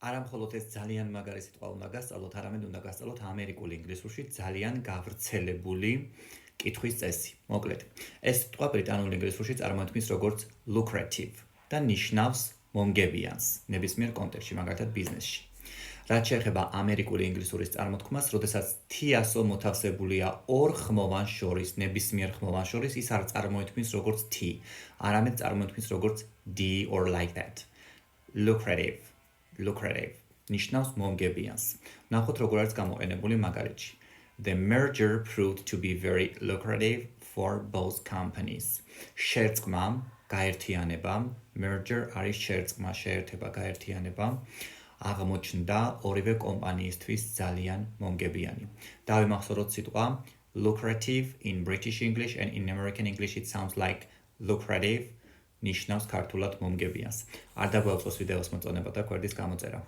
არა მხოლოდ ეს ძალიან მაგარი სიტყვა უნდა გასწავლოთ, არამედ უნდა გასწავლოთ ამერიკულ ინგლისურში ძალიან გავრცელებული კითხვის წესი. მოკლედ, ეს სიტყვა ბრიტანულ ინგლისურში წარმოითქმის როგორც lucrative და ნიშნავს მომგებიანს ნებისმიერ კონტექსტში, მაგალითად ბიზნესში. რაც შეეხება ამერიკული ინგლისურის წარმოთქმას, როდესაც T-ასო მოთავსებულია ორ ხმოვან შორის, ნებისმიერ ხმოვან შორის, ის არ წარმოითქმის როგორც T, არამედ წარმოითქმის როგორც D or like that. Lucrative ნიშნავს მომგებიანს. ნახოთ როგორ არის გამოყენებული მაგალითში. The merger proved to be very lucrative for both companies. შერწყმა, გაერთიანება, merger არის შერწყმა, შეერთება, გაერთიანება. აღმოჩნდა ორივე კომპანიისთვის ძალიან მომგებიანი. დავიმახსოვროთ სიტყვა lucrative in British English and in American English it sounds like lucrative ნიშნავს ქართულად მომგებიანს. არ დაგვაუწყოს ვიდეოს მოწონება და გვერდის გამოწერა.